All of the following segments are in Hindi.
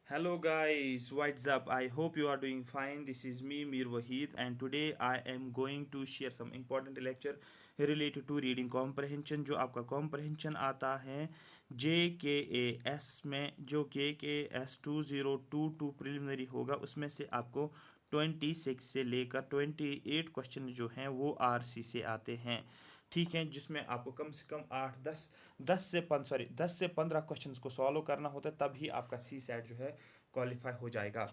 Hello guys, what's up? I hope you are doing fine. This is me, Mir Wahid, and today I am going to share some important lecture related to reading comprehension. जो आपका comprehension आता है JKAS में, जो KKS 2022 प्रिलिमिनरी होगा, उसमें से आपको 26 से लेकर 28 क्वेश्चन जो हैं वो आरसी से आते हैं। ठीक है, जिसमें आपको कम से कम 10 से 15 क्वेश्चंस को सॉल्व करना होता है, तभी आपका सी सेट जो है क्वालिफाई हो जाएगा।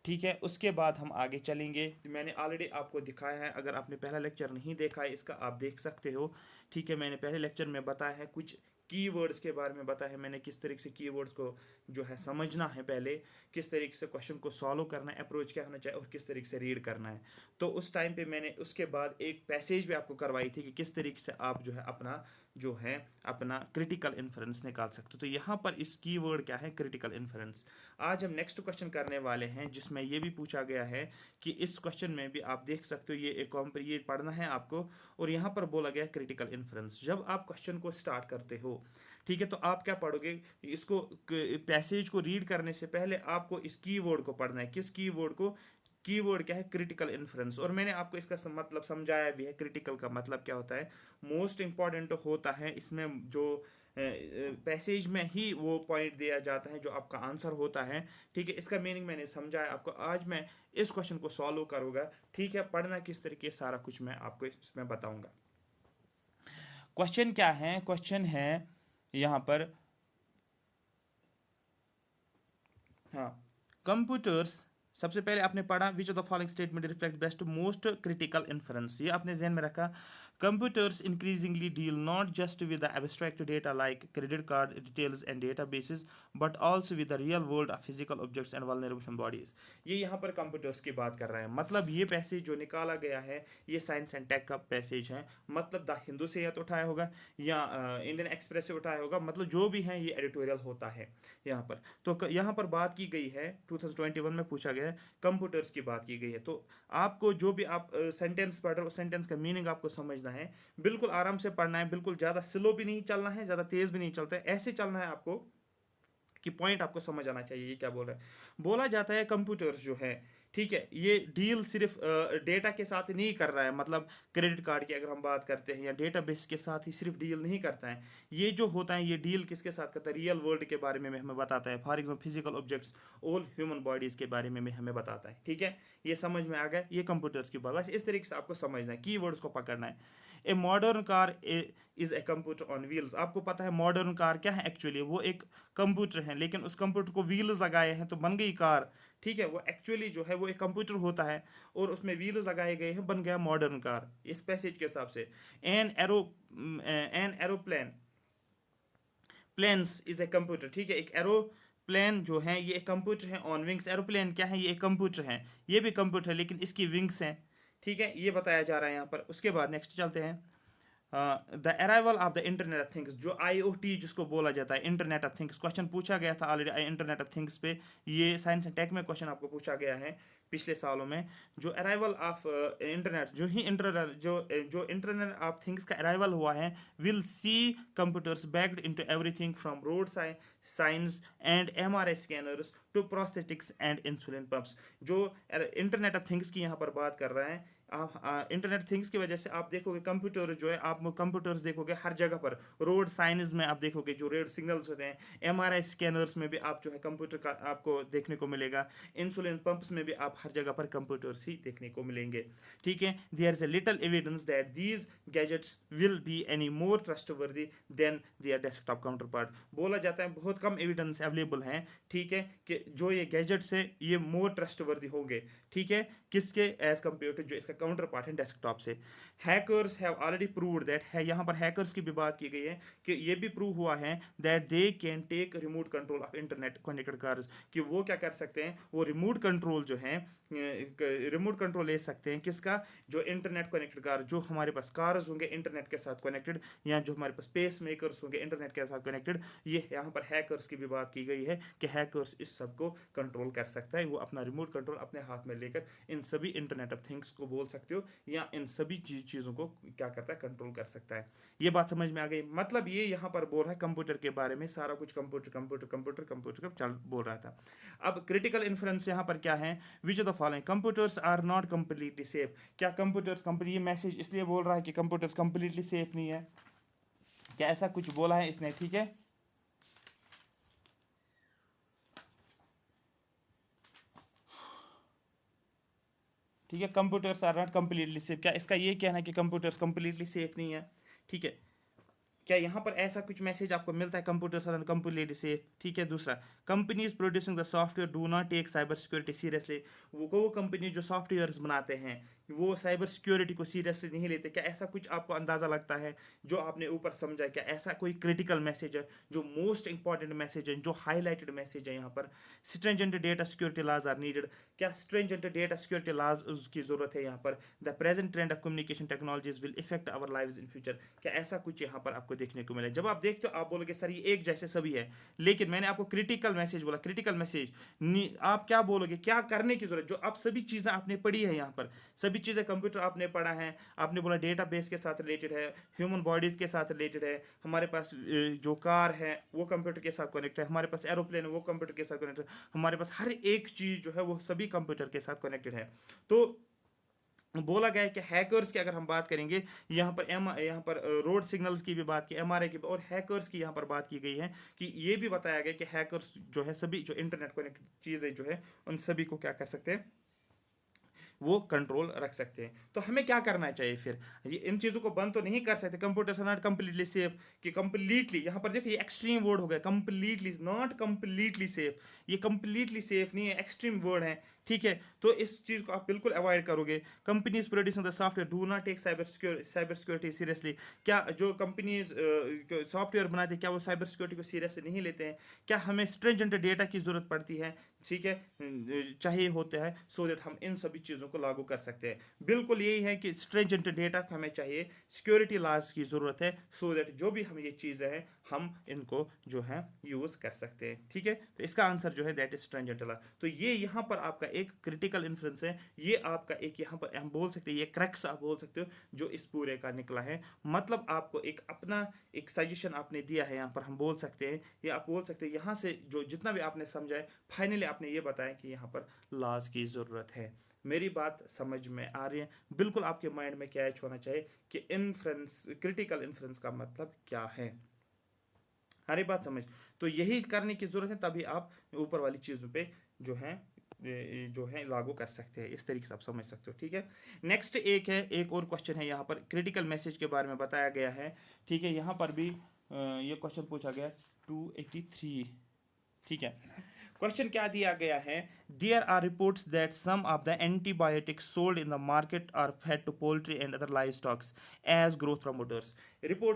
ठीक है, उसके बाद हम आगे चलेंगे। मैंने ऑलरेडी आपको दिखाया है, अगर आपने पहला लेक्चर नहीं देखा है इसका, आप देख सकते हो। ठीक है, मैंने पहले लेक्चर में बताया है, कुछ कीवर्ड्स के बारे में बताया है मैंने, किस तरीके से कीवर्ड्स को जो है समझना है, पहले किस तरीके से क्वेश्चन को सॉल्व करना है, अप्रोच क्या होना चाहिए और किस तरीके से रीड करना है। तो उस टाइम पे मैंने उसके बाद एक पैसेज भी आपको करवाई थी कि किस तरीके से आप जो है अपना क्रिटिकल इन्फरेंस निकाल सकते हो। तो यहाँ पर इस कीवर्ड क्या है, क्रिटिकल इन्फरेंस। आज हम नेक्स्ट क्वेश्चन करने वाले हैं, जिसमें ये भी पूछा गया है कि इस क्वेश्चन में भी आप देख सकते हो, ये पढ़ना है आपको। और यहाँ पर बोला गया क्रिटिकल इन्फरेंस। जब आप क्वेश्चन को स्टार्ट करते हो, ठीक है, तो आप क्या पढ़ोगे, इसको पैसेज को रीड करने से पहले आपको इस कीवर्ड को पढ़ना है। किस कीवर्ड को? कीवर्ड क्या है, क्रिटिकल इन्फ्लुएंस। और मैंने आपको इसका मतलब समझाया भी है, क्रिटिकल का मतलब क्या होता है। मोस्ट इंपॉर्टेंट होता है इसमें, जो पैसेज में ही वो पॉइंट दिया जाता है जो आपका आंसर होता है। ठीक है, इसका मीनिंग मैंने समझाया आपको। आज मैं इस क्वेश्चन को सॉल्व करूंगा। ठीक है, पढ़ना किस तरीके, सारा कुछ मैं आपको इसमें बताऊंगा। क्वेश्चन क्या है? क्वेश्चन है यहाँ पर, हाँ, कंप्यूटर्स। सबसे पहले आपने पढ़ा विच of the following statement reflect best most critical inference, ये आपने जहन में रखा। Computers increasingly deal not just with the abstract data like credit card details and data basis, but also with the real world of physical objects and vulnerable bodies. ये यहाँ पर कंप्यूटर्स की बात कर रहे हैं। मतलब ये पैसेज जो निकाला गया है, ये साइंस एंड टेक का पैसेज है। मतलब द हिंदू से या तो उठाया होगा या इंडियन एक्सप्रेस से उठाया होगा। मतलब जो भी है ये एडिटोरियल होता है यहाँ पर। तो यहाँ पर बात की गई है, 2021 में पूछा गया है, कंप्यूटर्स की बात की गई है। तो आपको जो भी आप सेंटेंस पढ़ रहे हो, सेंटेंस का मीनिंग आपको समझना है। बिल्कुल आराम से पढ़ना है, बिल्कुल ज़्यादा स्लो भी नहीं चलना है, ज़्यादा तेज़ भी नहीं चलता है, ऐसे चलना है आपको कि पॉइंट आपको समझ आना चाहिए। ये क्या बोल रहा है? बोला जाता है कंप्यूटर्स जो है, ठीक है, ये डील सिर्फ डेटा के साथ नहीं कर रहा है। मतलब क्रेडिट कार्ड की अगर हम बात करते हैं, या डेटाबेस के साथ ही सिर्फ डील नहीं करता है। ये जो होता है, ये डील किसके साथ करता है? रियल वर्ल्ड के बारे में हमें बताता है। For example physical objects, all human bodies के बारे में हमें बताता है। ठीक है, ये समझ में आ गया, ये कंप्यूटर्स की बात। बस इस तरीके से आपको समझना है, की वर्ड्स को पकड़ना है। A modern car is a computer on wheels. आपको पता है मॉडर्न कार क्या है? एक्चुअली वो एक कंप्यूटर है, लेकिन उस कंप्यूटर को व्हील्स लगाए हैं तो बन गई कार। ठीक है, वो एक्चुअली जो है वो एक कंप्यूटर होता है, और उसमें व्हील्स लगाए गए हैं, बन गया मॉडर्न कार इस पैसेज के हिसाब से। An aeroplane planes is a computer. ठीक है, एक एरोप्लेन जो है ये एक कंप्यूटर है ऑन विंग्स। एरोप्लेन क्या है? ये एक कंप्यूटर है, ये भी कंप्यूटर है, लेकिन इसकी विंग्स हैं। ठीक है, ये बताया जा रहा है यहाँ पर। उसके बाद नेक्स्ट चलते हैं। The arrival of the internet of things, जो IoT जिसको बोला जाता है, इंटरनेट ऑफ थिंग्स। क्वेश्चन पूछा गया था ऑलरेडी इंटरनेट ऑफ थिंग्स पे। ये साइंस एंड टेक में क्वेश्चन आपको पूछा गया है पिछले सालों में। जो अराइवल ऑफ इंटरनेट, जो इंटरनेट ऑफ थिंग्स का अराइवल हुआ है, will see computers backed into everything from road science and MRI scanners to prosthetics and insulin pumps. जो इंटरनेट ऑफ थिंग्स की यहाँ पर बात कर रहे हैं, आप इंटरनेट थिंग्स की वजह से आप देखोगे कंप्यूटर जो है, आप कंप्यूटर्स देखोगे हर जगह पर। रोड साइंस में आप देखोगे जो रेड सिग्नल्स होते हैं, MRI स्कैनर्स में भी आप जो है कंप्यूटर का आपको देखने को मिलेगा। इंसुलिन पंप्स में भी आप हर जगह पर कंप्यूटर्स ही देखने को मिलेंगे। ठीक है, there is a little evidence that these gadgets will be any more trustworthy than their desktop counterpart. बोला जाता है बहुत कम एविडेंस अवेलेबल हैं, ठीक है, कि जो ये गैजेट्स हैं ये मोर ट्रस्टवर्दी होंगे। ठीक है, किसके? एज कम्पेयर टू जो इसका काउंटर पार्ट है डेस्कटॉप से। Hackers have already proved that है, यहाँ पर हैकर्स की भी बात की गई है कि ये भी प्रूव हुआ है that they can take remote control of internet connected cars, कि वो क्या कर सकते हैं, वो रिमोट कंट्रोल जो है, रिमोट कंट्रोल ले सकते हैं किसका? जो इंटरनेट कनेक्टेड कार, जो हमारे पास कार्स होंगे इंटरनेट के साथ कनेक्टेड, या जो हमारे पास पेस मेकर्स होंगे इंटरनेट के साथ कनेक्टेड, ये यहाँ पर हैकर्स की भी बात की गई है कि हैकर्स इस सब को कंट्रोल कर सकता है, वो अपना रिमोट कंट्रोल अपने हाथ में लेकर इन सभी इंटरनेट ऑफ थिंग्स को बोल सकते हो या इन सभी चीज़ों को क्या करता है, कंट्रोल कर सकता है। ये बात समझ में आ गई। मतलब ये यहाँ पर बोल रहा है कंप्यूटर के बारे में, सारा कुछ कंप्यूटर कंप्यूटर कंप्यूटर कंप्यूटर का चल बोल रहा था। अब क्रिटिकल इन्फ्रेंस यहाँ पर क्या है, which of the following computers are not completely safe. क्या कंप्यूटर्स कंप्लीट, ये मैसेज इसलिए बोल रहा है कि कंप्यूटर्स कंप्लीटली सेफ नहीं है, क्या ऐसा कुछ बोला है इसने, ठीक है। ठीक है, computers are not completely safe, क्या इसका ये कहना है कि कंप्यूटर्स कंप्लीटली सेफ नहीं है, ठीक है। क्या यहाँ पर ऐसा कुछ मैसेज आपको मिलता है कंप्यूटर्स आर कंप्लीटली सेफ, ठीक है। दूसरा, companies producing the software do not take cyber security seriously. वो कंपनी जो सॉफ्टवेयर्स बनाते हैं वो साइबर सिक्योरिटी को सीरियसली नहीं लेते, क्या ऐसा कुछ आपको अंदाज़ा लगता है जो आपने ऊपर समझा, क्या ऐसा कोई क्रिटिकल मैसेज है जो मोस्ट इंपॉर्टेंट मैसेज है, जो हाईलाइटेड मैसेज है यहाँ पर। Stringent data security laws are needed, क्या स्ट्रिंजेंट डेटा सिक्योरिटी लॉज की ज़रूरत है यहाँ पर। The present trend of communication technologies will affect our lives in future, क्या ऐसा कुछ यहाँ पर आपको देखने को मिला। जब आप देखते हो आप बोलोगे सर ये एक जैसे सभी है, लेकिन मैंने आपको क्रिटिकल मैसेज बोला, क्रिटिकल मैसेज आप क्या बोलोगे, क्या करने की जरूरत, जो आप सभी चीज़ें आपने पढ़ी है यहाँ पर, सभी चीज़ें कंप्यूटर आपने पढ़ा है, आपने बोला डेटाबेस के साथ रिलेटेड है, ह्यूमन बॉडीज के साथ रिलेटेड है, हमारे पास जो कार है वो कंप्यूटर के साथ कनेक्ट है, हमारे पास एरोप्लेन है वो कंप्यूटर के साथ कनेक्ट है, हमारे पास हर एक चीज़ जो है वो सभी कंप्यूटर के साथ कनेक्टेड है। तो बोला गया है कि हैकर्स की अगर हम बात करेंगे, यहाँ पर रोड सिग्नल्स की भी बात की, एमआरआई की और हैकर्स की यहाँ पर बात की गई है कि ये भी बताया गया कि हैकर्स जो है सभी जो इंटरनेट कनेक्टेड चीज़ें जो है उन सभी को क्या कर सकते हैं, वो कंट्रोल रख सकते हैं। तो हमें क्या करना चाहिए फिर, ये इन चीज़ों को बंद तो नहीं कर सकते, computers are not completely safe, कि कंप्लीटली यहाँ पर देखो ये एक्सट्रीम वर्ड हो गया, कंप्लीटली नॉट कंप्लीटली सेफ, ये कंप्लीटली सेफ नहीं है, एक्सट्रीम वर्ड है, ठीक है। तो इस चीज़ को आप बिल्कुल अवॉइड करोगे। Companies producing the software do not take cyber security seriously, क्या जो कंपनीज सॉफ्टवेयर बनाते हैं क्या वो साइबर सिक्योरिटी को सीरियसली नहीं लेते हैं। क्या हमें स्ट्रिंजेंट डेटा की ज़रूरत पड़ती है, ठीक है, चाहिए होते हैं, सो दैट हम इन सभी चीज़ों को लागू कर सकते हैं। बिल्कुल यही है कि स्ट्रिंजेंट डेटा हमें चाहिए, सिक्योरिटी लॉज की ज़रूरत है, सो दैट जो भी हम ये चीज़ें हैं हम इनको जो है यूज़ कर सकते हैं, ठीक है। तो इसका आंसर जो है दैट इज स्ट्रिंजेंट लॉ। तो ये यहाँ पर आपका एक क्रिटिकल इन्फ्रेंस है, ये आपका एक यहाँ पर हम बोल सकते हैं ये क्रैक्स आप बोल सकते हो जो इस पूरे का निकला है। मतलब आपको एक अपना एक सजेशन आपने दिया है, यहाँ पर हम बोल सकते हैं, या आप बोल सकते हैं यहाँ से जो जितना भी आपने समझा है फाइनली आपने ये बताया कि यहाँ पर लॉज की ज़रूरत है। मेरी बात समझ में आ रही है, बिल्कुल आपके माइंड में क्या होना चाहिए कि इन्फ्रेंस, क्रिटिकल इन्फ्रेंस का मतलब क्या है, हरी बात समझ। तो यही करने की जरूरत है, तभी आप ऊपर वाली चीज़ों पे जो है लागू कर सकते हैं, इस तरीके से आप समझ सकते हो, ठीक है। नेक्स्ट एक और क्वेश्चन है, यहाँ पर क्रिटिकल मैसेज के बारे में बताया गया है, ठीक है। यहाँ पर भी ये क्वेश्चन पूछा गया 283, ठीक है। क्वेश्चन क्या दिया गया है, there are reports that some of the antibiotics sold in the market are fed to poultry and other livestocks as growth promoters.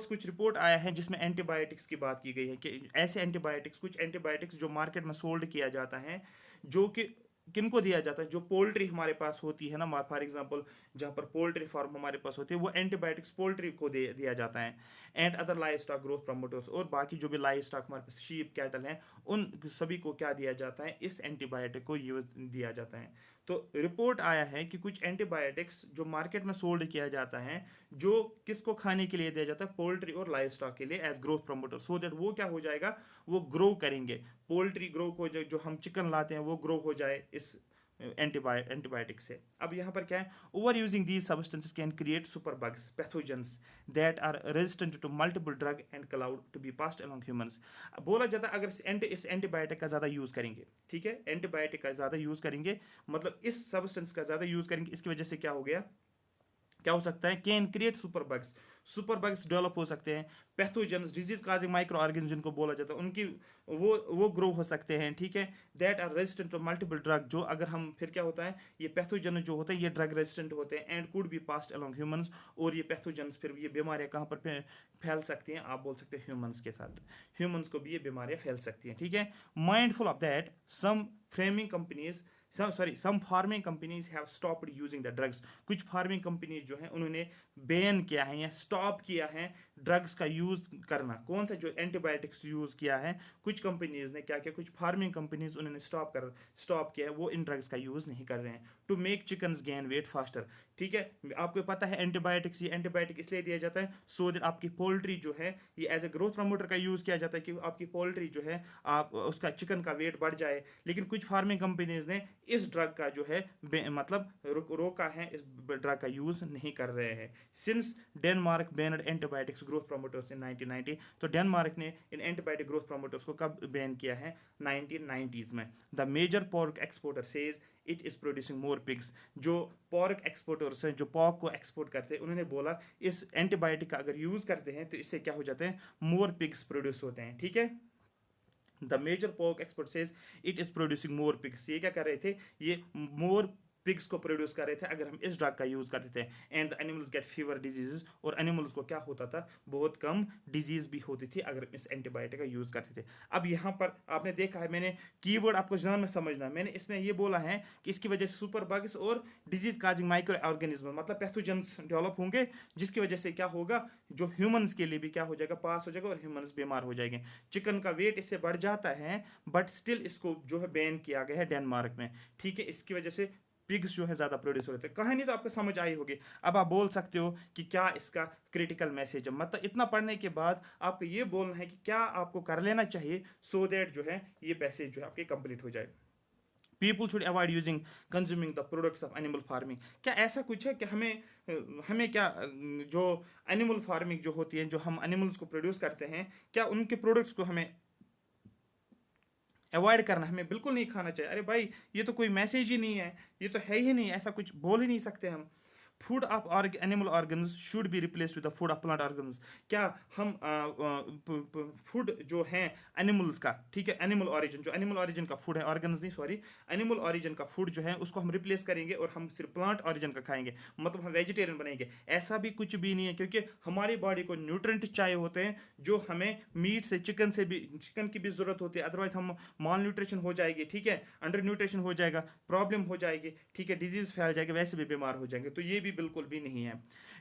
कुछ रिपोर्ट आया है जिसमें एंटीबायोटिक्स की बात की गई है कि ऐसे कुछ एंटीबायोटिक्स जो मार्केट में सोल्ड किया जाता है, जो कि किनको दिया जाता है, जो पोल्ट्री हमारे पास होती है ना, फॉर एग्जांपल जहाँ पर पोल्ट्री फार्म हमारे पास होते हैं वो एंटीबायोटिक्स पोल्ट्री को दिया जाता है, and other live stock growth promoters, और बाकी जो भी लाइव स्टॉक हमारे पास शीप कैटल हैं उन सभी को क्या दिया जाता है, इस एंटीबायोटिक को यूज दिया जाता है। तो रिपोर्ट आया है कि कुछ एंटीबायोटिक्स जो मार्केट में सोल्ड किया जाता है, जो किसको खाने के लिए दिया जाता है, पोल्ट्री और लाइव स्टॉक के लिए as growth promoter, so that वो क्या हो जाएगा, वो ग्रो करेंगे, पोल्ट्री ग्रो को जो हम चिकन लाते हैं वो ग्रो हो जाए इस एंटीबायोटिक से। अब यहाँ पर क्या है, overusing these substances can create superbugs pathogens that are resistant to multiple drug and could to be passed along humans. बोला जाता है अगर इस एंटीबायोटिक का ज़्यादा यूज़ करेंगे, ठीक है, एंटीबायोटिक का ज़्यादा यूज़ करेंगे, मतलब इस सब्सटेंस का ज़्यादा यूज़ करेंगे, इसकी वजह से क्या हो गया, क्या हो सकता है, can create super bugs develop हो सकते हैं, pathogens disease causing micro organism जिनको बोला जाता है उनकी वो ग्रो हो सकते हैं, ठीक है, that are resistant to multiple drug, जो अगर हम फिर क्या होता है, ये पैथोजन जो होते हैं ये ड्रग रेजिस्टेंट होते हैं, and could be passed along humans, और ये पैथोजेंस फिर ये बीमारियां कहाँ पर फैल सकती हैं, आप बोल सकते हैं ह्यूमंस के साथ, ह्यूमंस को भी ये बीमारियां फैल सकती हैं, ठीक है। Mindful of that some farming companies have stopped using the drugs, कुछ फार्मिंग कंपनीज जो हैं उन्होंने बैन किया है या स्टॉप किया है ड्रग्स का यूज़ करना, कौन सा जो एंटीबायोटिक्स यूज़ किया है, कुछ कंपनीज ने क्या किया, कुछ फार्मिंग कंपनीज उन्होंने स्टॉप किया है, वो इन ड्रग्स का यूज़ नहीं कर रहे हैं to make chickens gain weight faster. ठीक है, आपको पता है एंटीबायोटिक्स, ये एंटीबायोटिक इसलिए दिया जाता है सो दैट आपकी पोल्ट्री जो है, ये एज ए ग्रोथ प्रमोटर का यूज़ किया जाता है कि आपकी पोल्ट्री जो है, आप उसका चिकन का वेट बढ़ जाए। लेकिन कुछ फार्मिंग कंपनीज ने इस ड्रग का जो है मतलब रोका है, इस ड्रग का यूज़ नहीं कर रहे हैं। Since Denmark banned antibiotics growth promoters in 1990, तो डेनमार्क ने इन एंटीबायोटिक ग्रोथ प्रमोटर्स को कब बैन किया है, 1990s में। The major pork exporter says it is producing more pigs. जो पॉर्क एक्सपोर्टर्स हैं, जो पॉर्क को एक्सपोर्ट करते हैं, उन्होंने बोला इस एंटीबायोटिक का अगर यूज़ करते हैं तो इससे क्या हो जाते हैं, मोर पिग्स प्रोड्यूस होते हैं। ठीक है, the major pork export says it is producing more pigs. ये क्या कर रहे थे, ये मोर पिग्स को प्रोड्यूस कर रहे थे अगर हम इस ड्रग का यूज़ करते थे। And the animals gate fever diseases, और एनिमल्स को क्या होता था, बहुत कम डिजीज भी होती थी अगर हम इस एंटीबायोटिक का यूज़ करते थे। अब यहाँ पर आपने देखा है, मैंने कीवर्ड आपको ध्यान में समझना है, मैंने इसमें ये बोला है कि इसकी वजह से सुपर बग्स और डिजीज काजिंग माइक्रो ऑर्गेनिज्म, मतलब पैथोजेंस डेवलप होंगे, जिसकी वजह से क्या होगा, जो ह्यूमंस के लिए भी क्या हो जाएगा, पास हो जाएगा और ह्यूमंस बीमार हो जाएंगे। चिकन का वेट इससे बढ़ जाता है, बट स्टिल इसको जो है बैन किया गया है डेनमार्क में। ठीक है, इसकी वजह से पिग्स जो है ज़्यादा प्रोड्यूस हो रहे थे। कहानी तो आपको समझ आई होगी। अब आप बोल सकते हो कि क्या इसका क्रिटिकल मैसेज है, मतलब इतना पढ़ने के बाद आपको ये बोलना है कि क्या आपको कर लेना चाहिए सो दैट जो है ये पैसेज जो है आपके कंप्लीट हो जाए। People should avoid using consuming the products of animal farming. क्या ऐसा कुछ है कि हमें क्या जो एनिमल फार्मिंग जो होती है, जो हम एनिमल्स को प्रोड्यूस करते हैं, क्या उनके प्रोडक्ट्स को हमें अवॉइड करना, हमें बिल्कुल नहीं खाना चाहिए? अरे भाई, ये तो कोई मैसेज ही नहीं है, ये तो है ही नहीं, ऐसा कुछ बोल ही नहीं सकते हम। Food of animal organs should be replace with the food of plant organs. क्या हम फूड जो है एनिमल्स का, ठीक है, एनिमल ओरिजिन, जो एनिमल ओरिजिन का फूड है, ऑर्गन्स नहीं सॉरी, एनिमल ओरिजिन का फूड जो है उसको हम रिप्लेस करेंगे और हम सिर्फ प्लांट ओरिजिन का खाएंगे, मतलब हम वेजिटेरियन बनेंगे? ऐसा भी कुछ भी नहीं है, क्योंकि हमारी बॉडी को न्यूट्रेंट चाहिए होते हैं जो हमें मीट से, चिकन की भी जरूरत होती है, अदरवाइज हम माल न्यूट्रिशन हो जाएगी, ठीक है, अंडर न्यूट्रिशन हो जाएगा, प्रॉब्लम हो जाएगी, ठीक है, डिजीज फैल जाएगी, वैसे भी बीमार हो जाएंगे। तो ये भी बिल्कुल भी नहीं है।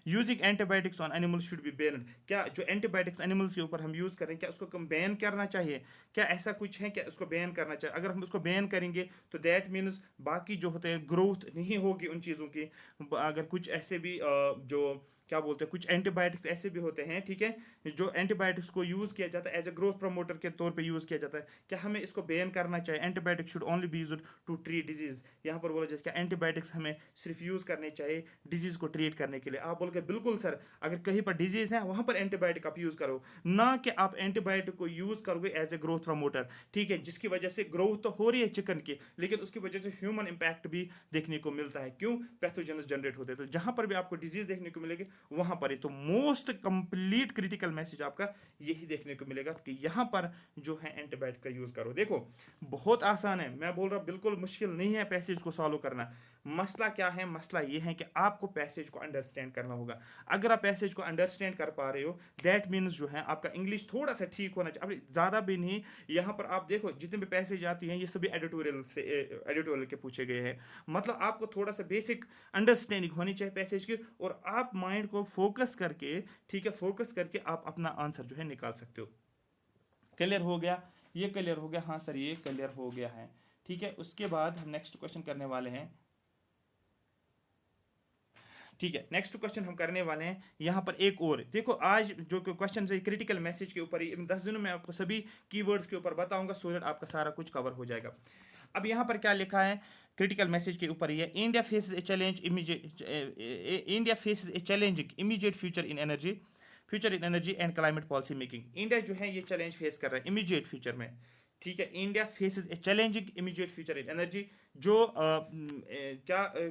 Using antibiotics on animals should be banned. क्या जो एंटीबायोटिक्स एनिमल्स के ऊपर हम यूज करें, क्या उसको हम बैन करना चाहिए? क्या ऐसा कुछ है, क्या उसको बैन करना चाहिए? अगर हम उसको बैन करेंगे तो दैट मीन्स बाकी जो होते हैं ग्रोथ नहीं होगी उन चीज़ों की। अगर कुछ ऐसे भी जो क्या बोलते हैं, कुछ एंटीबायोटिक्स ऐसे भी होते हैं, ठीक है, जो एंटीबायोटिक्स को यूज़ किया जाता है एज ए ग्रोथ प्रमोटर के तौर पे यूज़ किया जाता है, क्या हमें इसको बैन करना चाहिए? Antibiotics should only be used to treat disease. यहाँ पर बोला जाए क्या एंटीबायोटिक्स हमें सिर्फ यूज़ करने चाहिए डिजीज को ट्रीट करने के लिए? आप बोलोगे बिल्कुल सर, अगर कहीं पर डिजीज है वहाँ पर एंटीबायोटिक आप यूज़ करो, ना कि आप एंटीबायोटिक को यूज़ करोगे एज ए ग्रोथ प्रमोटर, ठीक है, जिसकी वजह से ग्रोथ तो हो रही है चिकन की, लेकिन उसकी वजह से ह्यूमन इंपैक्ट भी देखने को मिलता है। क्यों? पैथोजेंस जनरेट होते हैं। तो जहाँ पर भी आपको डिजीज देखने को मिलेगी वहाँ पर ही तो मोस्ट कंप्लीट क्रिटिकल मैसेज आपका यही देखने को मिलेगा कि यहाँ पर जो है एंटीबायोटिक का यूज़ करो। देखो बहुत आसान है, मैं बोल रहा हूँ बिल्कुल मुश्किल नहीं है पैसेज को सॉल्व करना। मसला क्या है? मसला ये है कि आपको पैसेज को अंडरस्टैंड करना होगा। अगर आप पैसेज को अंडरस्टैंड कर पा रहे हो, दैट मीन्स जो है आपका इंग्लिश थोड़ा सा ठीक होना चाहिए, अब ज़्यादा भी नहीं। यहाँ पर आप देखो जितने भी पैसेज आती हैं ये सभी एडिटोरियल के पूछे गए हैं, मतलब आपको थोड़ा सा बेसिक अंडरस्टैंडिंग होनी चाहिए पैसेज की, और आप माइंड को फोकस करके, ठीक है, फोकस करके आप अपना आंसर जो है निकाल सकते हो। क्लियर हो गया? ये क्लियर हो गया? हाँ सर ये क्लियर हो गया है। ठीक है, उसके बाद हम नेक्स्ट क्वेश्चन करने वाले हैं। ठीक है, नेक्स्ट क्वेश्चन हम करने वाले हैं यहाँ पर एक और। देखो आज जो क्वेश्चन है क्रिटिकल मैसेज के ऊपर, 10 दिनों में आपको सभी कीवर्ड्स के ऊपर बताऊंगा सो दैट आपका सारा कुछ कवर हो जाएगा। अब यहाँ पर क्या लिखा है क्रिटिकल मैसेज के ऊपर? ये India faces a challenge immediate future in energy and climate policy making. India जो है ये चैलेंज फेस कर रहा है इमीडिएट फ्यूचर में, ठीक है। India faces A challenging immediate future in energy. जो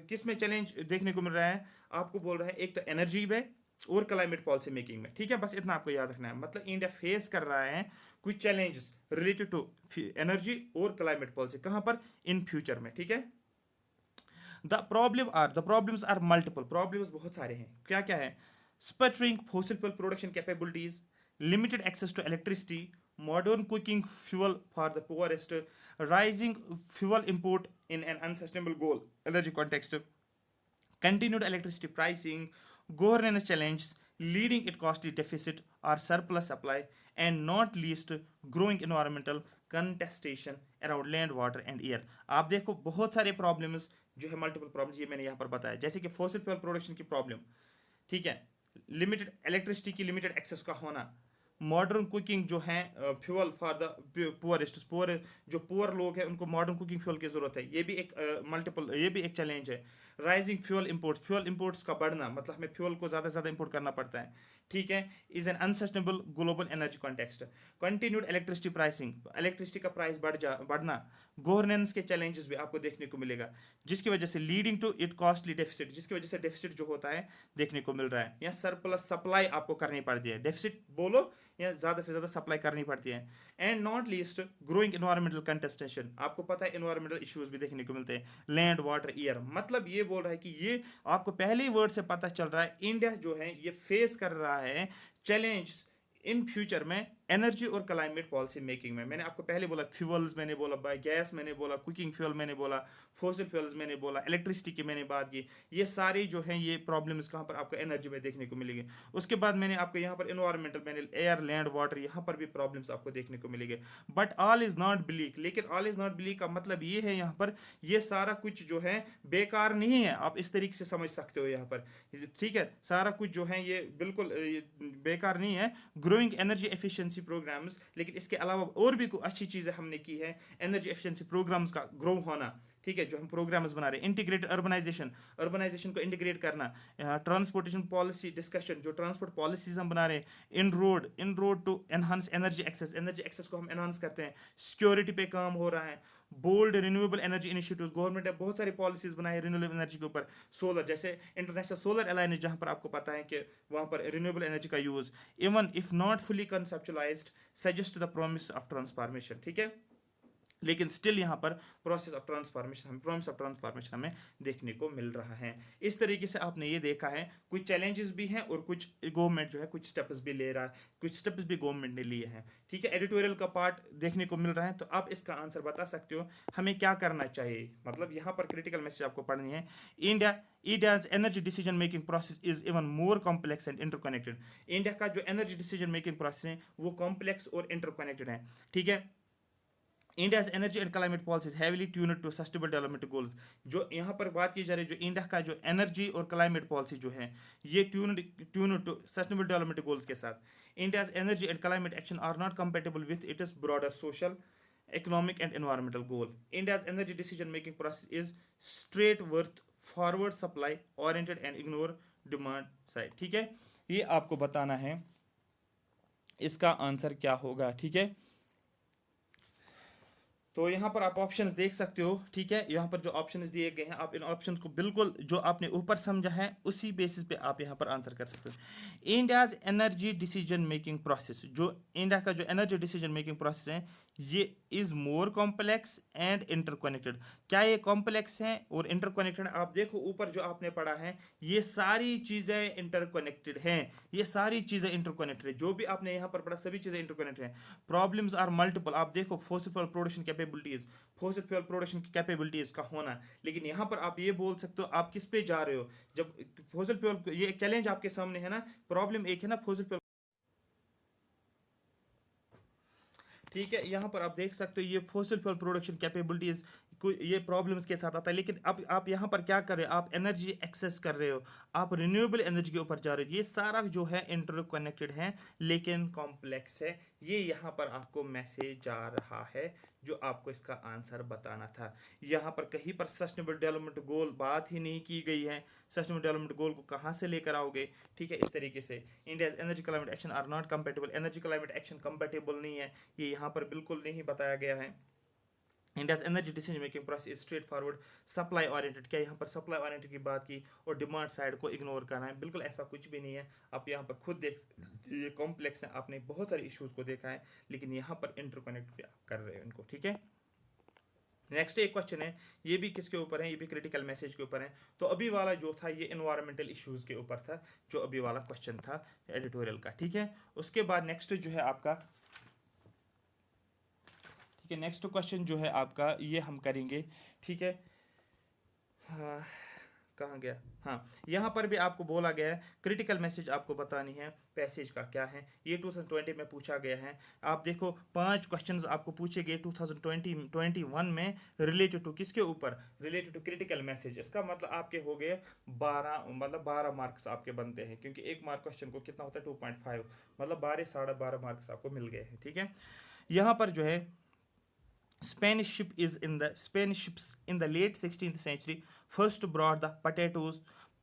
किस में चैलेंज देखने को मिल रहा है? आपको बोल रहा है एक तो एनर्जी में और क्लाइमेट पॉलिसी मेकिंग में, ठीक है, बस इतना आपको याद रखना है। मतलब इंडिया फेस कर रहा है कुछ चैलेंजेस रिलेटेड टू एनर्जी और क्लाइमेट पॉलिसी, कहां पर? इन फ्यूचर में, ठीक है। The problems are multiple. Problems बहुत सारे हैं। क्या क्या है? Sputtering fossil fuel production capabilities, limited access to electricity, modern cooking fuel for the poorest, rising fuel import in an unsustainable goal energy context, continued electricity pricing, governance challenges, leading it costly deficit or surplus supply, and not least growing environmental contestation around land, water and air. आप देखो बहुत सारे प्रॉब्लम्स जो है, मल्टीपल प्रॉब्लम्स, ये मैंने यहाँ पर बताया, जैसे कि फॉसिल फ्यूल प्रोडक्शन की प्रॉब्लम, ठीक है, लिमिटेड इलेक्ट्रिसिटी की लिमिटेड एक्सेस का होना, मॉडर्न कुकिंग जो है fuel for the poorest, poor जो पुअर लोग हैं उनको मॉडर्न कुकिंग फ्यूल की ज़रूरत है, ये भी एक मल्टीपल, ये भी एक चैलेंज है। राइजिंग फ्यूल इंपोर्ट्स का बढ़ना, मतलब हमें फ्यूल को ज़्यादा से ज़्यादा इंपोर्ट करना पड़ता है, ठीक है, is an unsustainable global energy context. Continued electricity pricing, electricity का प्राइस बढ़ना, गवर्नेंस के चैलेंजेस भी आपको देखने को मिलेगा, जिसकी वजह से leading to it costly deficit, जिसकी वजह से डेफिसिट जो होता है देखने को मिल रहा है, या सरप्लस सप्लाई आपको करनी पड़ती है, डेफिसिट बोलो या ज़्यादा से ज़्यादा सप्लाई करनी पड़ती है। And not least growing environmental contestation, आपको पता है इन्वायरमेंटल इश्यूज भी देखने को मिलते हैं, लैंड वाटर एयर, मतलब ये बोल रहा है कि ये आपको पहले ही वर्ड से पता चल रहा है इंडिया जो है ये फेस कर रहा है चैलेंज इन फ्यूचर में एनर्जी और क्लाइमेट पॉलिसी मेकिंग में। मैंने आपको पहले बोला फ्यूल्स, मैंने बोला बाय गैस, मैंने बोला कुकिंग फ्यूल, मैंने बोला फॉसिल फ्यूल्स, मैंने बोला इलेक्ट्रिसिटी की मैंने बात की, ये सारी जो हैं ये प्रॉब्लम्स कहाँ पर आपको एनर्जी में देखने को मिलेंगे। उसके बाद मैंने आपको यहाँ पर इन्वायरमेंटल, मैंने एयर लैंड वाटर, यहाँ पर भी प्रॉब्लम्स आपको देखने को मिलेंगे। But all is not bleak, लेकिन ऑल इज नॉट ब्लीक का मतलब ये है यहाँ पर ये सारा कुछ जो है बेकार नहीं है, आप इस तरीके से समझ सकते हो यहाँ पर, ठीक है, सारा कुछ जो है ये बिल्कुल बेकार नहीं है। ग्रोइंग एनर्जी एफिशिएंसी प्रोग्राम्स, लेकिन इसके अलावा और भी कुछ अच्छी चीज़ें हमने की है, एनर्जी एफिशिएंसी प्रोग्राम्स का ग्रो होना, ठीक है, जो हम प्रोग्राम्स बना रहे हैं, इंटीग्रेटेड अर्बनाइजेशन को इंटीग्रेट करना, ट्रांसपोर्टेशन पॉलिसी डिस्कशन, जो ट्रांसपोर्ट पॉलिसीज हम बना रहे हैं, in road to enhance energy access को हम एनहांस करते हैं, सिक्योरिटी पे काम हो रहा है, bold renewable energy initiatives, government ने बहुत सारी पॉलिसीज बनाई है रिन्यूएबल एनर्जी के ऊपर, सोलर, जैसे इंटरनेशनल सोलर अलायंस, जहां पर आपको पता है कि वहां पर रिन्यूएबल एनर्जी का use, even if not fully कंसेप्चुअलाइज्ड, suggest the promise of transformation, ठीक है, लेकिन स्टिल यहाँ पर प्रॉमिस ऑफ ट्रांसफॉर्मेशन हमें देखने को मिल रहा है। इस तरीके से आपने ये देखा है, कुछ चैलेंजेस भी हैं और कुछ गवर्नमेंट जो है कुछ स्टेप्स भी ले रहा है, कुछ स्टेप्स भी गवर्नमेंट ने लिए हैं, ठीक है, एडिटोरियल का पार्ट देखने को मिल रहा है। तो आप इसका आंसर बता सकते हो हमें क्या करना चाहिए, मतलब यहाँ पर क्रिटिकल मैसेज आपको पढ़नी है। India's energy decision making process is even more complex and interconnected, India का जो एनर्जी डिसीजन मेकिंग प्रोसेस है वो कॉम्प्लेक्स और इंटरकनेक्टेड है, ठीक है। India's energy and climate policies heavily tuned to sustainable development goals, जो यहाँ पर बात की जा रही है, जो इंडिया का जो एनर्जी और क्लाइमेट पॉलिसी जो है ये tuned to sustainable development goals के साथ। India's energy and climate action are not compatible with its broader social, economic and environmental goal. India's energy decision making process is straight worth forward supply oriented and ignore demand side, ठीक है, ये आपको बताना है इसका आंसर क्या होगा, ठीक है। तो यहाँ पर आप ऑप्शंस देख सकते हो, ठीक है, यहाँ पर जो ऑप्शंस दिए गए हैं आप इन ऑप्शंस को बिल्कुल जो आपने ऊपर समझा है उसी बेसिस पे आप यहाँ पर आंसर कर सकते हो। India's energy decision making process, जो इंडिया का जो एनर्जी डिसीजन मेकिंग प्रोसेस है ये is more complex and interconnected, क्या ये कॉम्प्लेक्स है और इंटरकनेक्टेड, आप देखो ऊपर जो आपने पढ़ा है ये सारी चीज़ें इंटरकनेक्टेड हैं, ये सारी चीज़ें इंटरकनेक्टेड है, जो भी आपने यहाँ पर पढ़ा सभी चीज़ें इंटरकनेक्टेड हैं। प्रॉब्लम्स आर मल्टीपल, आप देखो फॉसिल फ्यूल प्रोडक्शन कैपेबिलिटीज का होना, लेकिन यहाँ पर आप ये बोल सकते हो आप किस पे जा रहे हो, जब फॉसिल फ्यूल, ये एक चैलेंज आपके सामने है ना, प्रॉब्लम एक है ना फॉसिल फ्यूल, ठीक है, यहाँ पर आप देख सकते हो ये फॉसिल फ्यूल प्रोडक्शन कैपेबिलिटीज ये प्रॉब्लम्स के साथ आता है, लेकिन अब आप यहाँ पर क्या कर रहे हो, आप एनर्जी एक्सेस कर रहे हो, आप रिन्यूएबल एनर्जी के ऊपर जा रहे हो, ये सारा जो है इंटरकनेक्टेड है लेकिन कॉम्प्लेक्स है, ये यहाँ पर आपको मैसेज जा रहा है जो आपको इसका आंसर बताना था। यहाँ पर कहीं पर सस्टेनेबल डेवलपमेंट गोल बात ही नहीं की गई है, सस्टेनेबल डेवलपमेंट गोल को कहाँ से लेकर आओगे, ठीक है, इस तरीके से India energy climate action are not compatible, energy climate action compatible नहीं है, ये यहाँ पर बिल्कुल नहीं बताया गया है। India's energy decision making process is straight forward supply oriented, क्या यहाँ पर सप्लाई ओरिएंटेड की बात की और डिमांड साइड को इग्नोर करना है, बिल्कुल ऐसा कुछ भी नहीं है। आप यहाँ पर खुद देख, ये कॉम्प्लेक्स है, आपने बहुत सारे इश्यूज को देखा है लेकिन यहाँ पर इंटरकनेक्ट कर रहे हैं इनको, ठीक है। नेक्स्ट एक क्वेश्चन है, ये भी किसके ऊपर है, ये भी क्रिटिकल मैसेज के ऊपर है। तो अभी वाला जो था ये एनवायरमेंटल इश्यूज के ऊपर था, जो अभी वाला क्वेश्चन था एडिटोरियल का, ठीक है। उसके बाद नेक्स्ट जो है आपका, ठीक है, नेक्स्ट क्वेश्चन जो है आपका ये हम करेंगे, ठीक है, हाँ, कहाँ गया, हाँ, यहाँ पर भी आपको बोला गया है क्रिटिकल मैसेज आपको बतानी है, पैसेज का क्या है, ये 2020 में पूछा गया है। आप देखो 5 क्वेश्चंस आपको पूछे गए 2021 में रिलेटेड टू किसके ऊपर, रिलेटेड टू क्रिटिकल मैसेज। इसका मतलब आपके हो गए 12, मतलब 12 मार्क्स आपके बनते हैं, क्योंकि एक मार्क क्वेश्चन को कितना होता है 2.5, मतलब 12 साढ़े 12 मार्क्स आपको मिल गए हैं, ठीक है। यहाँ पर जो है Spanish ships in the late 16th century first brought the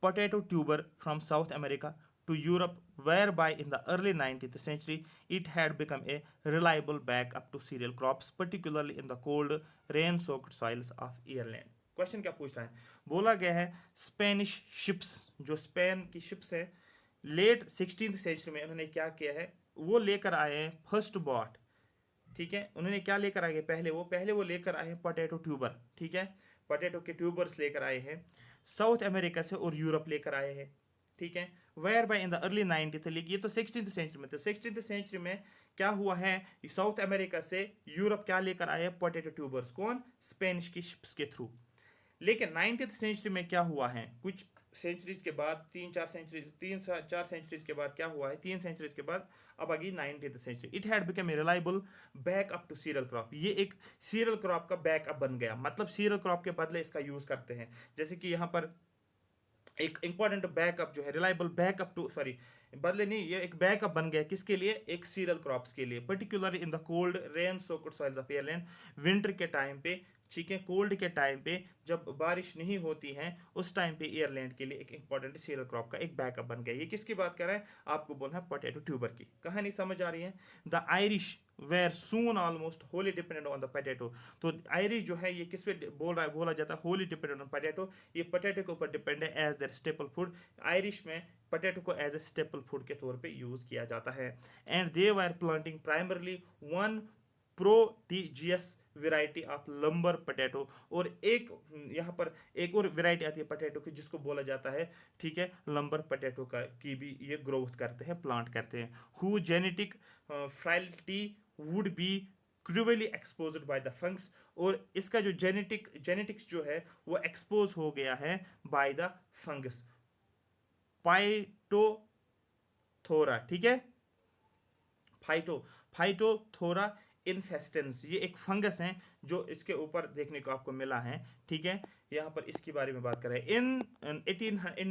potato tuber from South America to Europe, whereby in the early 19th century it had become a reliable backup to cereal crops, particularly in the cold, rain-soaked soils of Ireland. Question क्या पूछ रहा है, बोला गया है स्पेनिश शिप्स, जो स्पेन की शिप्स है, लेट 16th सेंचुरी में उन्होंने क्या किया है, वो लेकर आए हैं फर्स्ट बॉट, ठीक है। उन्होंने क्या लेकर आए, पहले वो लेकर आए हैं पोटैटो ट्यूबर, ठीक है, पोटैटो के ट्यूबर्स लेकर आए हैं साउथ अमेरिका से और यूरोप लेकर आए हैं, ठीक है। Where by in the early 90th, लेकिन ये तो 16th सेंचुरी में, तो 16th सेंचुरी में क्या हुआ है, साउथ अमेरिका से यूरोप क्या लेकर आए हैं, पोटैटो ट्यूबर्स, कौन, स्पेनिश की शिप्स के थ्रू। लेकिन 19th सेंचुरी में क्या हुआ है, कुछ सेंचुरीज के बाद, 3-4 सेंचुरीज के बाद क्या हुआ है, 3 सेंचुरीज के बाद अब आ गई 19th century, it had become a reliable backup to cereal crop, ये एक सीरियल क्रॉप का बैकअप बन गया, मतलब सीरियल क्रॉप के बदले इसका यूज करते हैं। जैसे कि यहाँ पर एक इंपॉर्टेंट बैकअप जो है, रिलायबल बैकअप टू, सॉरी बदले नहीं, ये एक बैकअप बन गया किसके लिए, एक सीरियल क्रॉप्स के लिए, particularly in the cold rain soaked soils of Ireland, winter के टाइम पे, ठीक है, कोल्ड के टाइम पे जब बारिश नहीं होती है उस टाइम पे एयरलैंड के लिए एक इंपॉर्टेंट सीरियल क्रॉप का एक बैकअप बन गया। ये किसकी बात कर रहा है, आपको बोलना है पोटैटो ट्यूबर की। कहानी समझ आ रही है। The Irish were soon almost wholly dependent on the potato, तो आयरिश जो है ये किस पे बोल रहा है, बोला जाता है होली डिपेंडेंट ऑन पोटैटो, ये पोटैटो के ऊपर डिपेंड है as their staple food. Irish में पोटैटो को एज ए स्टेपल फूड के तौर पे यूज किया जाता है। And they were planting primarily one prodigious variety of lumper potato, और एक यहाँ पर एक और वेराइटी आती है पोटैटो की जिसको बोला जाता है, ठीक है, लंबर पोटैटो का की भी ये ग्रोथ करते हैं, प्लांट करते हैं, who genetic frailty would be cruelly exposed by the fungus, और इसका जो जेनेटिक्स जो है वो एक्सपोज हो गया है बाय द फंगस फाइटोथोरा, ठीक है, फाइटोथोरा इन्फेस्टेंस, ये एक फंगस है जो इसके ऊपर देखने को आपको मिला है, ठीक है। यहाँ पर इसके बारे में बात कर रहे हैं। इन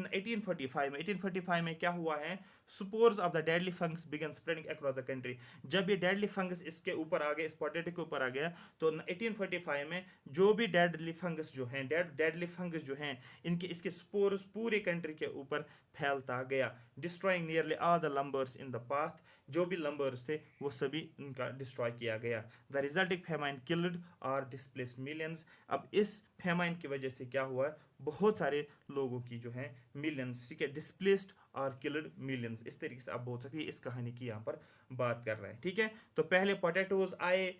1845 में क्या हुआ है, spores of the deadly fungus began spreading across the country, जब ये डेडली फंगस इसके ऊपर आ गया, इस पोटैटो के ऊपर आ गया, तो 1845 में जो भी डेडली फंगस जो हैं, डेडली फंगस जो हैं, इनके इसके स्पोर्स पूरे कंट्री के ऊपर फैलता गया, destroying nearly all the lumbers in the path, जो भी लंबर्स थे वो सभी इनका डिस्ट्रॉय किया गया। द रिजल्टिंग फेमाइन किल्ड और डिस्प्लेस्ड मिलियंस, अब इस फेमाइन की वजह से क्या हुआ, बहुत सारे लोगों की जो है मिलियंस, ठीक है, डिस्प्लेस्ड और किल्ड मिलियंस, इस तरीके से आप बोल सकते हैं, इस कहानी की यहाँ पर बात कर रहे हैं, ठीक है। तो पहले पोटैटोज आए,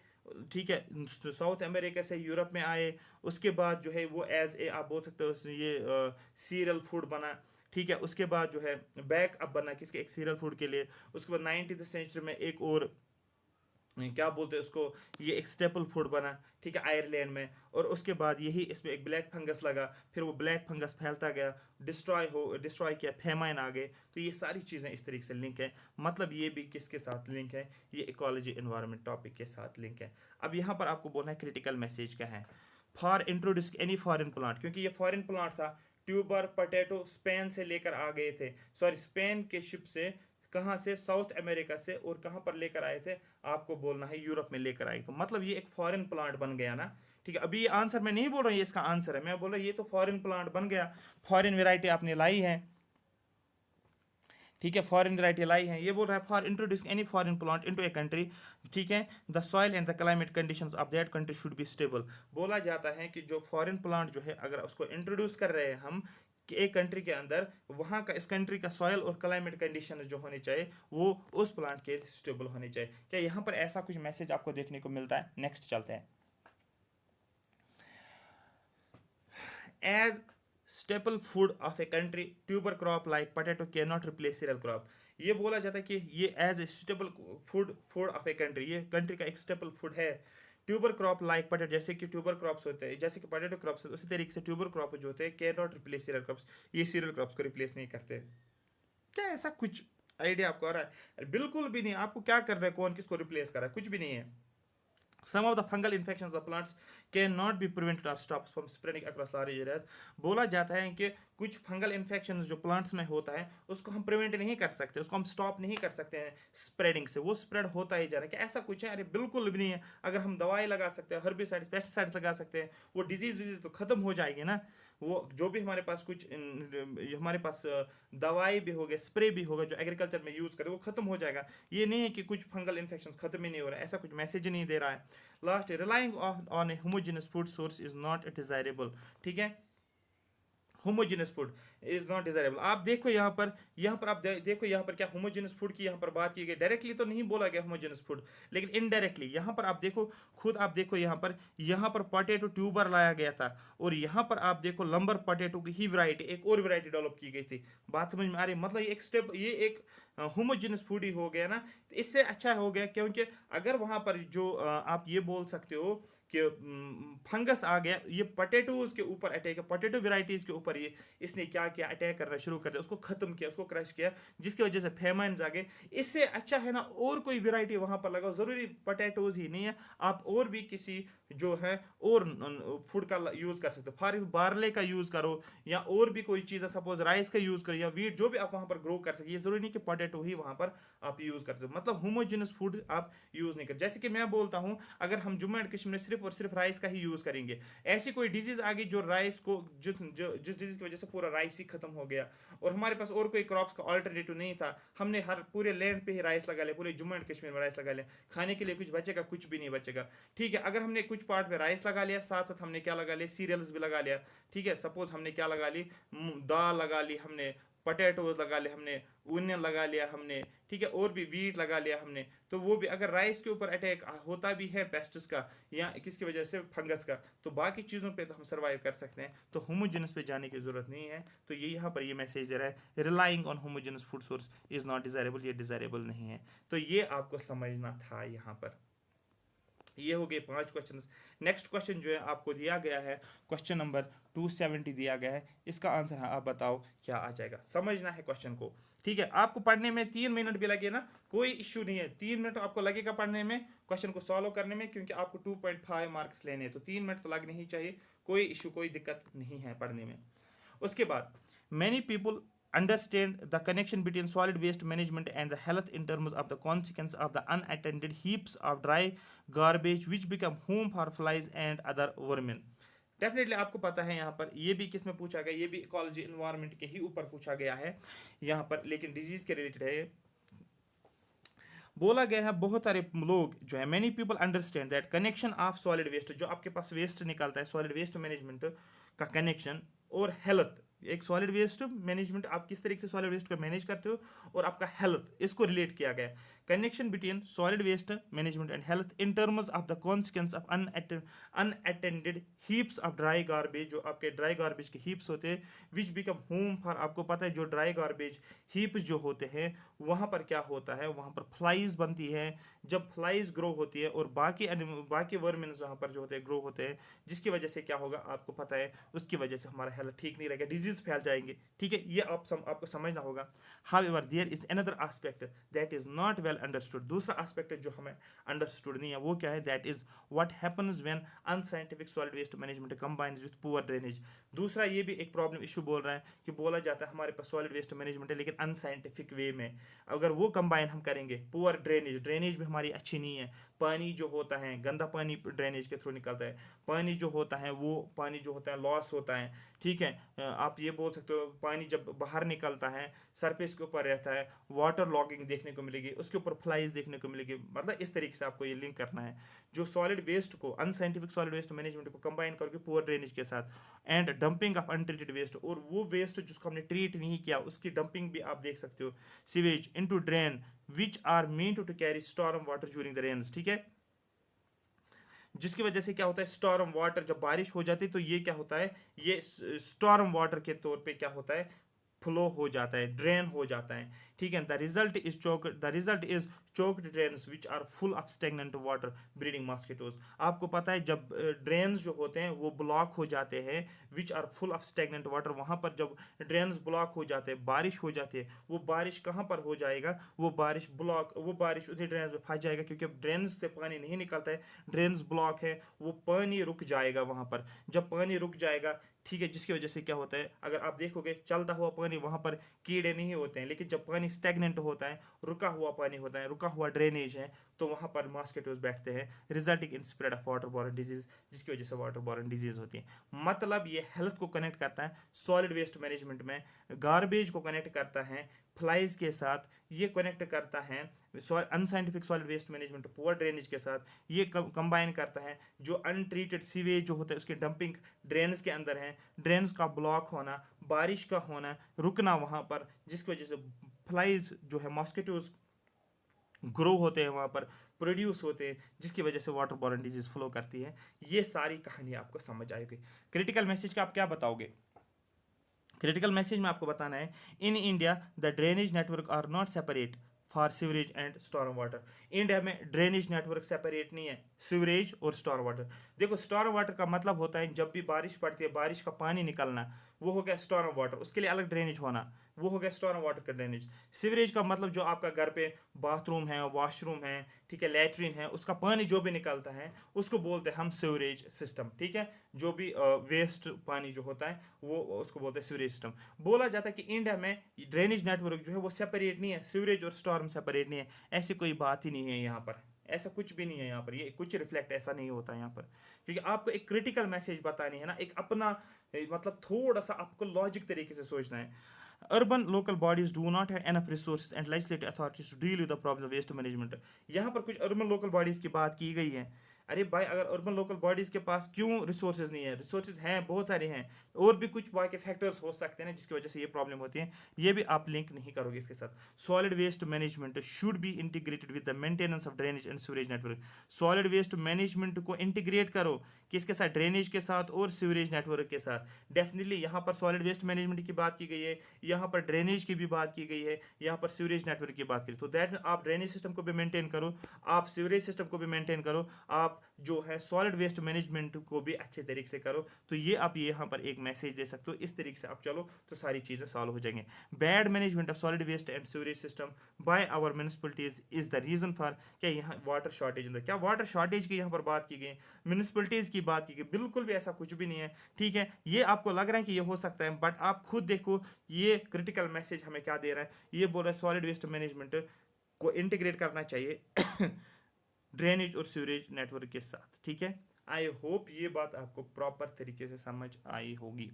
ठीक है, साउथ अमेरिका से यूरोप में आए, उसके बाद जो है वो एज ए आप बोल सकते हो ये सीरियल फूड बना, ठीक है। उसके बाद जो है बैक अप बना किसके, एक सीरियल फूड के लिए। उसके बाद 19th सेंचुरी में एक और क्या बोलते हैं उसको, ये एक स्टेपल फूड बना, ठीक है, आयरलैंड में, और उसके बाद यही इसमें एक ब्लैक फंगस लगा, फिर वो ब्लैक फंगस फैलता गया, डिस्ट्रॉय किया, फेमाइन आ गए। तो ये सारी चीज़ें इस तरीके से लिंक है, मतलब ये भी किसके साथ लिंक है, ये इकोलॉजी एनवायरनमेंट टॉपिक के साथ लिंक है। अब यहाँ पर आपको बोलना है क्रिटिकल मैसेज क्या है, for introduce any foreign plant, क्योंकि ये फॉरेन प्लांट था, ट्यूबर पोटैटो स्पेन से लेकर आ गए थे, सॉरी स्पेन के शिप से, कहाँ से, साउथ अमेरिका से, और कहाँ पर लेकर आए थे, आपको बोलना है यूरोप में लेकर आए, तो मतलब ये एक फॉरेन प्लांट बन गया ना, ठीक है। अभी ये आंसर मैं नहीं बोल रहा हूँ ये इसका आंसर है, मैं बोल रहा हूँ ये तो फॉरेन प्लांट बन गया, फॉरेन वेराइटी आपने लाई है, ठीक है, फॉरेन वेराइटी लाई है। ये बोल रहा है for introduce any foreign plant into a country, ठीक है, the soil and the climate conditions of that country should be stable, बोला जाता है कि जो फॉरेन प्लांट जो है अगर उसको इंट्रोड्यूस कर रहे हैं हम कि एक कंट्री के अंदर, वहाँ का इस कंट्री का सॉइल और क्लाइमेट कंडीशन जो होनी चाहिए वो उस प्लांट के स्टेबल होनी चाहिए। क्या यहाँ पर ऐसा कुछ मैसेज आपको देखने को मिलता है। नेक्स्ट चलते हैं। As staple food of a country tuber crop like potato cannot replace cereal crop, ये बोला जाता है कि ये as a staple food of a country, ये कंट्री का एक स्टेपल फूड है। ट्यूबर क्रॉप लाइक पोटैटो, जैसे कि ट्यूबर क्रॉप्स होते हैं, जैसे कि पोटैटो क्रॉप्स, उसी तरीके से ट्यूबर क्रॉप जो होते हैं can not replace cereal crops, ये सीरियल क्रॉप्स को रिप्लेस नहीं करते। क्या ऐसा कुछ आइडिया आपको आ रहा है? बिल्कुल भी नहीं। आपको क्या करना है, कौन किसको रिप्लेस कर रहा है, कुछ भी नहीं है। Some of the fungal infections of plants cannot be prevented or stopped from spreading across large areas. बोला जाता है कि कुछ फंगल इन्फेक्शन जो प्लांट्स में होता है उसको हम प्रिवेंट नहीं कर सकते, उसको हम स्टॉप नहीं कर सकते हैं स्प्रेडिंग से, वो स्प्रेड होता ही जा रहा है। कि ऐसा कुछ है? अरे बिल्कुल भी नहीं है। अगर हम दवाई लगा सकते हैं, हर्बिसाइड्स पेस्टिसाइड्स लगा सकते हैं, वो डिजीज विजीज तो खत्म हो जाएगी ना। वो जो भी हमारे पास कुछ हमारे पास दवाई भी होगा, स्प्रे भी होगा जो एग्रीकल्चर में यूज करे, वो खत्म हो जाएगा। ये नहीं है कि कुछ फंगल इन्फेक्शन खत्म ही नहीं हो रहा है, ऐसा कुछ मैसेज नहीं दे रहा है। Last, relying on A homogeneous food source is not desirable. ठीक है, homogeneous food is not desirable. आप देखो यहाँ पर आप देखो यहाँ पर क्या होमोजेनस फूड की यहाँ पर बात की गई। डायरेक्टली तो नहीं बोला गया होमोजेनस फूड, लेकिन इनडायरेक्टली यहाँ पर आप देखो, खुद आप देखो यहाँ पर पोटैटो ट्यूबर लाया गया था, और यहाँ पर आप देखो लंबर पोटैटो की ही वैरायटी, एक और वैरायटी डेवलप की गई थी। बात समझ में आ रही? मतलब ये एक स्टेप, ये एक होमोजेनस फूड ही हो गया ना। इससे अच्छा हो गया, क्योंकि अगर वहां पर जो आप ये बोल सकते हो कि फंगस आ गया, ये पोटैटोज के ऊपर अटैक है, पोटैटो वेराइटीज के ऊपर ये इसने क्या किया, अटैक करना शुरू कर दिया, उसको खत्म किया, उसको क्रश किया, जिसकी वजह से फेमाइन्स आ गए। इससे अच्छा है ना और कोई वेराइटी वहां पर लगाओ, जरूरी पोटैटोज ही नहीं है, आप और भी किसी जो है और फूड का यूज कर सकते हो। फॉर बार्ले का यूज करो, या और भी कोई चीज़ है, सपोज राइस का यूज करो, या वीट, जो भी आप वहां पर ग्रो कर सके। ये जरूरी नहीं कि पोटैटो ही वहां पर आप यूज करते हो, मतलब होमोजेनस फूड आप यूज नहीं कर। जैसे कि मैं बोलता हूं, अगर हम जम्मू एंड कश्मीर में सिर्फ और सिर्फ राइस का ही यूज करेंगे, ऐसी कोई डिजीज आ गई जो राइस को, जिस डिजीज की वजह से पूरा राइस ही खत्म हो गया, और हमारे पास और कोई क्रॉप्स का ऑल्टरनेटिव नहीं था, हमने हर पूरे लैंड पे ही राइस लगा लिया, पूरे जम्मू एंड कश्मीर में राइस लगा लिया, खाने के लिए कुछ बचेगा? कुछ भी नहीं बचेगा। ठीक है, अगर हमने कुछ पार्ट में राइस लगा लिया, साथ साथ हमने क्या लगा लिया, सीरियल्स भी लगा लिया। ठीक है, सपोज हमने क्या लगा ली, दाल लगा ली हमने, पोटैटोज लगा लिया हमने, ओनियन लगा लिया हमने, ठीक है, और भी वीट लगा लिया हमने, तो वो भी अगर राइस के ऊपर अटैक होता भी है पेस्टिस का या किसकी वजह से, फंगस का, तो बाकी चीज़ों पे तो हम सर्वाइव कर सकते हैं। तो होमोजेनस पे जाने की जरूरत नहीं है। तो ये यहाँ पर ये मैसेज दे रहा है, relying on homogeneous food source is not desirable, ये डिजायरेबल नहीं है। तो ये आपको समझना था यहाँ पर। ये हो गए 5 क्वेश्चंस। नेक्स्ट क्वेश्चन जो है आपको दिया गया है, क्वेश्चन नंबर 270 दिया गया है, इसका आंसर है, आप बताओ क्या आ जाएगा। समझना है क्वेश्चन को। ठीक है, आपको पढ़ने में 3 मिनट भी लगे ना, कोई इश्यू नहीं है, 3 मिनट आपको लगेगा पढ़ने में, क्वेश्चन को सॉल्व करने में, क्योंकि आपको 2.5 मार्क्स लेने हैं, तो 3 मिनट तो लगने ही चाहिए। कोई इश्यू, कोई दिक्कत नहीं है पढ़ने में। उसके बाद, many people understand the connection between solid waste management and the health in terms of the consequence of the unattended heaps of dry garbage which become home for flies and other vermin। Definitely आपको पता है, यहाँ पर ये भी किस में पूछा गया, ये भी इकोलॉजी इन्वायरमेंट के ही ऊपर पूछा गया है यहाँ पर, लेकिन डिजीज के रिलेटेड है। बोला गया है बहुत सारे लोग जो है, many people understand that connection of solid waste, जो आपके पास वेस्ट निकलता है, सॉलिड वेस्ट मैनेजमेंट का कनेक्शन और हेल्थ, एक सॉलिड वेस्ट मैनेजमेंट, आप किस तरीके से सॉलिड वेस्ट को मैनेज करते हो, और आपका हेल्थ, इसको रिलेट किया गया। Connection between solid waste management and health in terms of the consequence of unattended heaps of dry garbage, जो आपके ड्राई गार्बेज के हीप्स होते हैं, विच बिकम होम फॉर, आपको पता है जो ड्राई गार्बेज हीप्स जो होते हैं, वहाँ पर क्या होता है, वहाँ पर फ्लाइज बनती है। जब फ्लाइज ग्रो होती है और बाकी वर्मिन्स वहाँ पर जो होते हैं ग्रो होते हैं, जिसकी वजह से क्या होगा आपको पता है, उसकी वजह से हमारा हेल्थ ठीक नहीं रहेगा, डिजीज फैल जाएंगे। ठीक है, ये आपको समझना होगा। However there is another aspect that is not well understood, दूसरा एस्पेक्ट जो हमें अंडरस्टूड नहीं है, वो क्या है, that is what happens when unscientific solid waste management combines with poor drainage. दूसरा ये भी एक प्रॉब्लम इशू बोल रहा है कि बोला जाता है हमारे पास सॉलिड वेस्ट मैनेजमेंट है, लेकिन अनसाइंटिफिक वे में, अगर वो कंबाइन हम करेंगे, पुअर ड्रेनेज, ड्रेनेज भी हमारी अच्छी नहीं है, पानी जो होता है, गंदा पानी ड्रेनेज के थ्रू निकलता है, पानी जो होता है वो पानी जो होता है लॉस होता है। ठीक है, आप ये बोल सकते हो पानी जब बाहर निकलता है, सरफेस के ऊपर रहता है, वाटर लॉगिंग देखने को मिलेगी, उसके ऊपर फ्लाइज देखने को मिलेगी। मतलब इस तरीके से आपको ये लिंक करना है, जो सॉलिड वेस्ट को, अनसाइंटिफिक सॉलिड वेस्ट मैनेजमेंट को कंबाइन करके पुअर ड्रेनेज के साथ, and dumping of untreated waste, और वो वेस्ट जिसको हमने ट्रीट नहीं किया उसकी डंपिंग भी आप देख सकते हो, sewage into drain which are mean to carry storm water during the rains. ठीक है, जिसकी वजह से क्या होता है, स्टॉर्म वाटर, जब बारिश हो जाती है तो ये क्या होता है, ये स्टॉर्म वाटर के तौर पे क्या होता है, फ्लो हो जाता है, ड्रेन हो जाता है। ठीक है, the result is choked drains which are full of stagnant water breeding mosquitoes. आपको पता है जब ड्रेन्स जो होते हैं वो ब्लॉक हो जाते हैं, which are full of stagnant water, वहाँ पर जब ड्रेन्स ब्लॉक हो जाते हैं, बारिश हो जाती है, वो बारिश कहाँ पर हो जाएगा, वो बारिश उसी ड्रेन्स में फंस जाएगा, क्योंकि अब ड्रेन्स से पानी नहीं निकलता है, ड्रेन्स ब्लॉक है, वो पानी रुक जाएगा वहाँ पर। जब पानी रुक जाएगा, ठीक है, जिसकी वजह से क्या होता है, अगर आप देखोगे चलता हुआ पानी, वहाँ पर कीड़े नहीं होते हैं, लेकिन जब पानी स्टेगनेंट होता है, रुका हुआ पानी होता है, रुका हुआ ड्रेनेज है, तो वहाँ पर मॉस्किटोज बैठते हैं, resulting in spread of water borne disease, जिसकी वजह से वाटर बॉर्न डिजीज होती है। मतलब ये हेल्थ को कनेक्ट करता है सॉलिड वेस्ट मैनेजमेंट में, गार्बेज को कनेक्ट करता है फ्लाइज के साथ, ये कनेक्ट करता है unscientific solid waste management poor drainage के साथ, ये कंबाइन करता है जो अनट्रीटेड सीवेज जो होता है उसके डंपिंग ड्रेन्स के अंदर है, ड्रेन्स का ब्लॉक होना, बारिश का होना, रुकना वहाँ पर, जिसकी वजह से फ्लाइज जो है मॉस्किटोज ग्रो होते हैं वहाँ पर, प्रोड्यूस होते हैं, जिसकी वजह से वाटर बॉर्न डिजीज फ्लो करती है। ये सारी कहानी आपको समझ आएगी। क्रिटिकल मैसेज का आप क्या बताओगे? क्रिटिकल मैसेज में आपको बताना है, in India the drainage network are not separate for sewerage and storm water. India में ड्रेनेज नेटवर्क सेपरेट नहीं है सीवरेज और स्टॉर्म वाटर। देखो, स्टॉर्म वाटर का मतलब होता है जब भी बारिश पड़ती है, बारिश का पानी निकलना, वो हो गया स्टॉर्म वाटर, उसके लिए अलग ड्रेनेज होना, वो हो गया स्टॉर्म वाटर का ड्रेनेज। सीवरेज का मतलब जो आपका घर पे बाथरूम है, वॉशरूम है, ठीक है, लैट्रिन है, उसका पानी जो भी निकलता है उसको बोलते हैं हम सीवरेज सिस्टम, ठीक है, जो भी वेस्ट पानी जो होता है वो उसको बोलते हैं सीवरेज सिस्टम। बोला जाता है कि इंडिया में ड्रेनेज नेटवर्क जो है वो सेपरेट नहीं है, सीवरेज और स्टॉर्म सेपरेट नहीं है, ऐसी कोई बात ही नहीं है यहाँ पर, ऐसा कुछ भी नहीं है यहाँ पर, ये कुछ रिफ्लेक्ट ऐसा नहीं होता यहाँ पर, क्योंकि आपको एक क्रिटिकल मैसेज बतानी है ना, एक अपना मतलब थोड़ा सा आपको लॉजिक तरीके से सोचना है। Urban local bodies do not have enough resources and legislative authorities to deal with the problem of waste management। यहाँ पर कुछ अर्बन लोकल बॉडीज की बात की गई है। अरे भाई, अगर अर्बन लोकल बॉडीज के पास क्यों रिसोर्सेज नहीं है? रिसोर्सेज हैं, बहुत सारे हैं, और भी कुछ बाकी फैक्टर्स हो सकते हैं ना जिसकी वजह से ये प्रॉब्लम होती है, ये भी आप लिंक नहीं करोगे इसके साथ। Solid waste management should be integrated with the maintenance of drainage and sewerage network. Solid waste management को इंटीग्रेट करो किसके साथ? ड्रेनेज के साथ और सीवरेज नेटवर्क के साथ। डेफिनेटली यहाँ पर सॉलिड वेस्ट मैनेजमेंट की बात की गई है, यहाँ पर ड्रेनेज की भी बात की गई है, यहाँ पर सीवरेज नेटवर्क की बात की, तो दैट आप ड्रेनेज सिस्टम को भी मेंटेन करो, आप सीवरेज सिस्टम को भी मेंटेन करो, आप जो है सॉलिड वेस्ट मैनेजमेंट को भी अच्छे तरीके से करो। तो ये आप यहाँ पर एक मैसेज दे सकते हो, इस तरीके से आप चलो तो सारी चीज़ें सॉल्व हो जाएंगे। Bad management of solid waste and sewerage system by our municipalities is the reason for, क्या यहाँ वाटर शॉर्टेज होता है? क्या वाटर शॉर्टेज की यहाँ पर बात की गई, म्यूनिसिपलिटीज की बात की गई? बिल्कुल भी ऐसा कुछ भी नहीं है, ठीक है। ये आपको लग रहा है कि ये हो सकता है, बट आप खुद देखो ये क्रिटिकल मैसेज हमें क्या दे रहा है। ये बोल रहा है सॉलिड वेस्ट मैनेजमेंट को इंटीग्रेट करना चाहिए ड्रेनेज और सीवरेज नेटवर्क के साथ, ठीक है। आई होप ये बात आपको प्रॉपर तरीके से समझ आई होगी।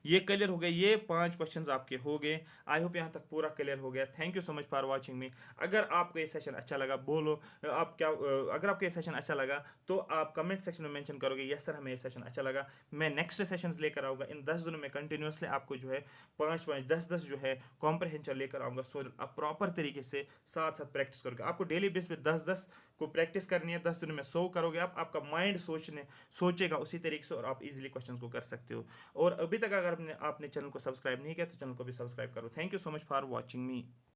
ये क्लियर हो गया, ये 5 क्वेश्चंस आपके हो गए। आई होप यहाँ तक पूरा क्लियर हो गया। Thank you so much for watching me. अगर आपको ये सेशन अच्छा लगा, बोलो आप क्या, अगर आपको ये सेशन अच्छा लगा तो आप कमेंट सेक्शन में मेंशन करोगे यस सर हमें ये सेशन अच्छा लगा। मैं नेक्स्ट सेशंस लेकर आऊँगा इन 10 दिनों में कंटिन्यूसली, आपको जो है 5-5 10-10 जो है कॉम्प्रहेंशन लेकर आऊँगा, सो आप प्रॉपर तरीके से साथ साथ प्रैक्टिस करोगे। आपको डेली बेस पे 10-10 को प्रैक्टिस करनी है, 10 दिनों में 100 करोगे आप, आपका माइंड सोचेगा उसी तरीके से और आप इजीली क्वेश्चन को कर सकते हो। और अभी तक अगर आपने चैनल को सब्सक्राइब नहीं किया तो चैनल को भी सब्सक्राइब करो। Thank you so much for watching me.